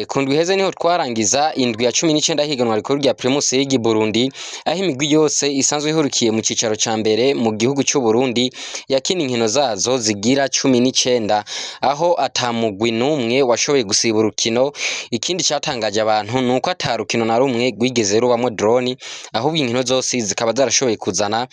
Kundwi heze niho twarangiza indwi ya 19 higanwa rikuru rya Primus League Burundi, aho imigwi yose isanzwe ihurukiye mu cicaro ca mbere mu gihugu cy'u Burundi yakina inkino zazo zigira 19, aho atamugwi numwe washoboye gusiba urukino. Ikindi cyatangaje abantu nuko atarukino na rumwe rwigeze rubamwo drone, ahubwo inkino zose zikaba zarashoboye kuzana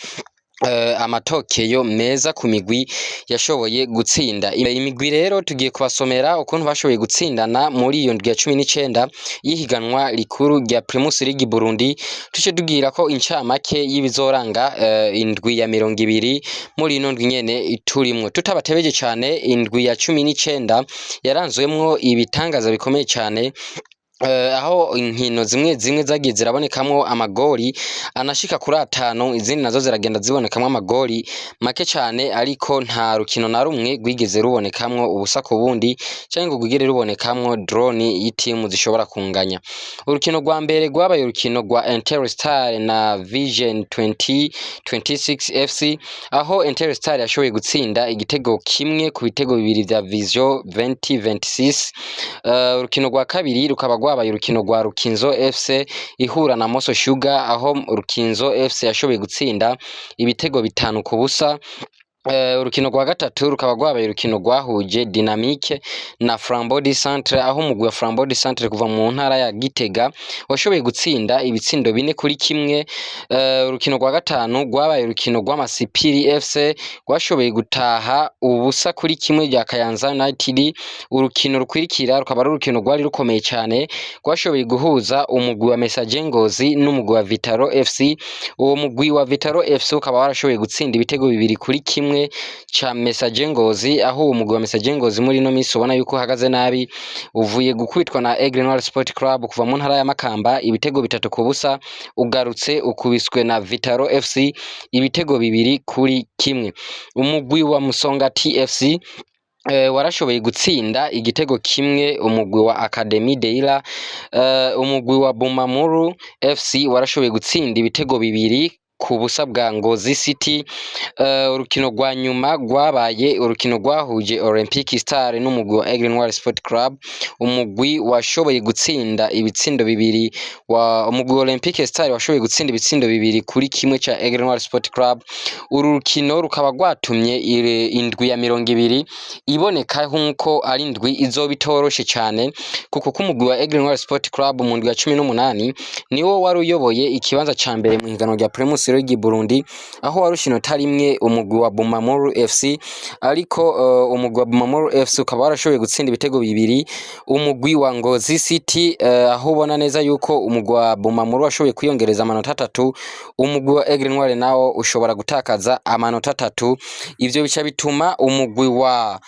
amatokeyo meza ku migwi yashoboye gutsinda. Imigwi rero tugiye kubasomera ukuntu bashoboye gutsindana muri iyo ndwi ya 19 yihiganwa rikuru rya Primus League Burundi. Tuce tugira ko incamake y'ibizoranga indwi ya 20 muri ino ndwi nyene turimwo. Tutabatebeje cyane, indwi ya 19 yaranzwemwo ibitangaza bikomeye cyane, aho inkino zimwe zimwe zagiye zirabonekamwo amagori anashika kuri 5, izindi nazo ziragenda zibonekamwo amagori make cyane, ariko nta rukino na rumwe rwigeze rubonekamwo ubusa ku bundi cyangwa ngo rwigere rubonekamwo drone y'itimu zishobora kunganya. Urukino rwa mbere rwabaye urukino rwa Interstar na Vision 2026 FC, aho Interstar yashoboye gutsinda igitego kimwe ku bitego bibiri vya Vision 2026. Urukino rwa kabiri rukaba rwabaye urukino rwa Rukinzo FC ihura na Moso Sugar, aho Rukinzo FC yashoboye gutsinda ibitego 5 ku busa. Urukino rwa gatatu rukaba rwabaye urukino rwahuje Dynamique na Flambeau du Centre, aho umugwi wa Flambeau du Centre kuva mu ntara ya Gitega washoboye gutsinda ibitsindo 4-1. Urukino rwa gatanu rwabaye urukino rw'Amasipiri FC rwashoboye gutaha ubusa kuri kimwe rya Kayanza United. Urukino rukwirikira rukaba ari urukino rwari rukomeye cyane, rwashoboye guhuza umugwi wa Messager Ngozi n'umugwi wa Vitaro FC. Uwo mugwi wa Vitaro FC ukaba warashoboye gutsinda ibitego 2-1 cha Messager Ngozi, aho umugwi wa Messager Ngozi muri no minsi ubona yuko hagaze nabi, uvuye gukubitwa na Aigle Noir Sport Club kuva mu ntara ya Makamba ibitego 3 ku busa, ugarutse ukubiswe na Vitaro FC ibitego 2-1. Umugwi wa Musongati FC warashoboye gutsinda igitego kimwe umugwi wa Academy Deila. Umugwi wa Bumamuru FC warashoboye gutsinda ibitego 2 ku busa bwa Ngozi City. Urukino rwa nyuma rwabaye urukino rwahuje Olympic Star n'umugwi wa Aigle Noir Sport Club. Umugwi washoboye gutsinda ibitsindo 2, umugwi wa Olympic Star washoboye gutsinda ibitsindo 2-1 cha Aigle Noir Sport Club. Uru rukino rukaba rwatumye indwi ya 20 iboneka nkuko ari indwi izobitoroshe cyane, kuko kumugwi wa Aigle Noir Sport Club mu ndwi ya 18 niwo wari uyoboye ikibanza ca mbere mu higanwa rya Primus League Burundi, aho warushino tarimwe umugwi wa Bumamuru FC, ariko umugwi wa Bumamuru FC ukaba warashoboye gutsinda ibitego 2. Umugwi wa Ngozi City, aho ubona neza yuko umugwi wa Bumamuru washoboye kwiyongereza amanota 3, umugwi wa Aigle Noir nawo ushobora gutakaza amanota 3. Ivyo bica bituma umugwi wa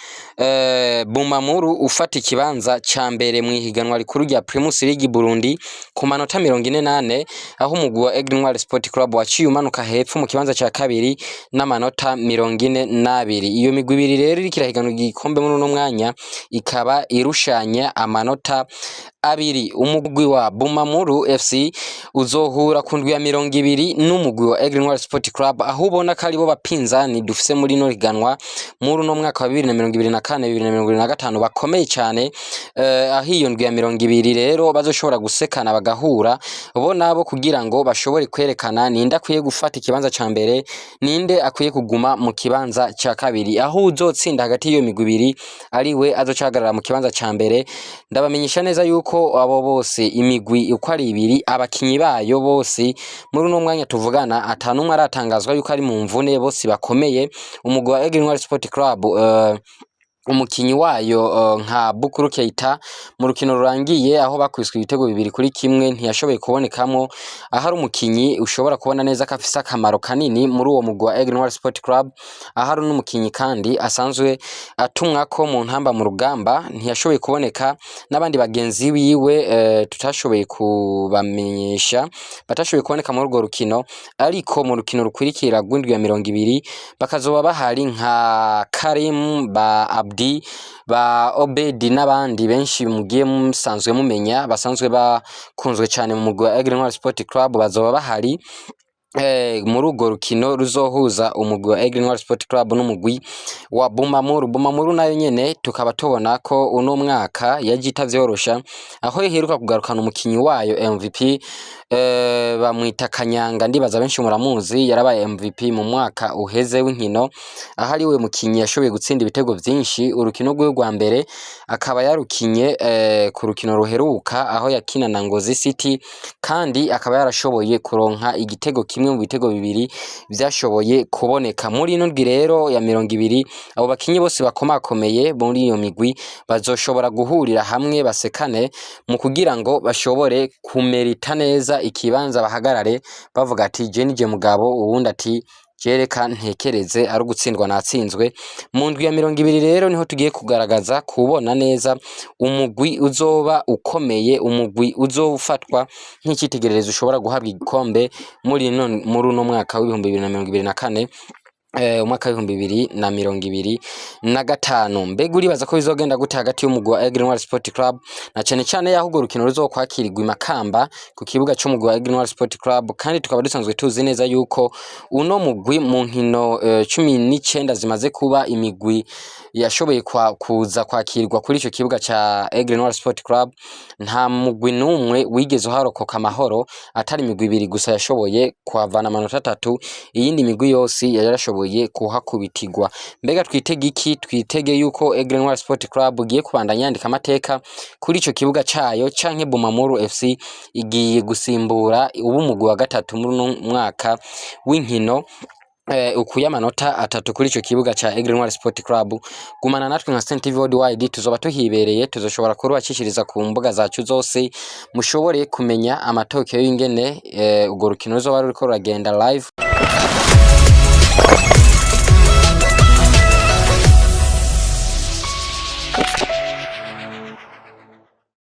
Bumamuru ufata ikibanza ca mbere mu higanwa rikuru rya Primus League Burundi ku manota 48, aho umugwi wa Aigle Noir Sport Club waciye umanuka hepfo mu kibanza ca kabiri n'amanota 42. Iyo migwi ibiri rero irikira higanwa igikombe muri uno mwanya ikaba irushanya amanota 2. Umugwi wa Bumamuru FC uzohura ku ndwi ya 20 n'umugwi wa Aigle Noir Sport Club, aho ubona ko ari bo bapinzani dufise muri no higanwa muri uno mwaka wa 2024-2025 bakomeye cyane. Aho iyo ndwi ya 20 rero bazoshobora gusekana bagahura bo nabo kugira ngo bashobore kwerekana ninde akwiye gufata ikibanza ca mbere, ninde akwiye kuguma mu kibanza ca kabiri. Aho uzotsinda hagati y'iyo migwi ibiri ari we azocagarara mu kibanza ca mbere. Ndabamenyesha neza yuko abo bose imigwi uko ari ibiri, abakinyi bayo bose muri uno mwanya tuvugana atanumwe aratangazwa yuko ari mu mvune, bose bakomeye. Umugwi wa Aigle Noir Sport Club, umukinyi wayo nka Bukuru Keita mu rukino rurangiye aho bakwiswe ibitego 2-1 ntiyashoboye kubonekamo, aho ari umukinyi ushobora kubona neza ko afise akamaro kanini muri uwo mugwi wa Aigle Noir Sport Club. Aho ari n'umukinyi kandi asanzwe atumwa ko mu ntamba mu rugamba, ntiyashoboye kuboneka. N'abandi bagenzi biwe tutashoboye kubamenyesha batashoboye kuboneka muri urwo rukino, ariko mu rukino rukwirikira rw'indwi ya 20 bakazoba bahari nka Karim, ba Abdi, ba Obedi n'abandi benshi mugiye musanzwe mumenya basanzwe bakunzwe cyane mu mugwi wa Aigle Noir Sport Club bazoba bahari. muri urwo rukino ruzohuza umugwi wa Aigle Noir Sport Club n'umugwi wa Bumamuru. Bumamuru nayo nyene tukaba tubona ko uno mwaka yaje itavyorosha, aho iheruka kugarukana umukinyi wayo MVP bamwita Kanyanga, ndibaza benshi muramuzi, yarabaye MVP mu mwaka uheze w'inkino, aho ari we mukinyi yashoboye gutsinda ibitego vyinshi. Urukino rwe rwa mbere akaba yarukinye ku rukino ruheruka aho yakina na Ngozi City, kandi akaba yarashoboye kuronka igitego kimwe mu bitego bibiri vyashoboye kuboneka muri ino ndwi rero ya 20. Abo bakinyi bose bakomakomeye muri iyo migwi bazoshobora guhurira hamwe basekane mu kugira ngo bashobore kumerita neza ikibanza bahagarare bavuga ati je nije mugabo, uwundi ati jereka ntekereze ari gutsindwa natsinzwe. Mu ndwi ya 20 rero niho tugiye kugaragaza kubona neza umugwi uzoba ukomeye, umugwi uzofatwa nk'icitegererezo ushobora guhabwa igikombe muri uno mwaka w'ibihumbi 2024, umwaka w'ibihumbi 2025. Mbega uribaza ko bizogenda gute hagati y'umugwi wa Aigle Noir Sport Club na cane cane yaho urwo rukino ruzokwakirirwa i Makamba ku kibuga c'umugwi wa Aigle Noir Sport Club, kandi tukaba dusanzwe tuzi neza yuko uno mugwi mu nkino 19 zimaze kuba imigwi yashoboye kuza kwakirwa kuri ico kibuga ca Aigle Noir Sport Club, nta mugwi numwe wigeze uharokoka amahoro atari imigwi 2 gusa yashoboye kuhavana amanota 3, iyindi migwi yose yarashoboye kuhakubitirwa. Mbega twitege iki? Twitege yuko Aigle Noir Sport Club igiye kubandanya yandika amateka kuri ico kibuga cayo, canke Bumamuru FC igiye gusimbura ubumugwi wa gatatu muri no mwaka w'inkino ukuye amanota 3 kuri ico kibuga ca Aigle Noir Sport Club. Gumana natwe nka Saint TV Worldwide, tuzoba tuhibereye, tuzoshobora kurubacishiriza ku mbuga zacu zose, mushobore kumenya amatokeo y'ingene urwo rukino ruzoba ruriko ruragenda live.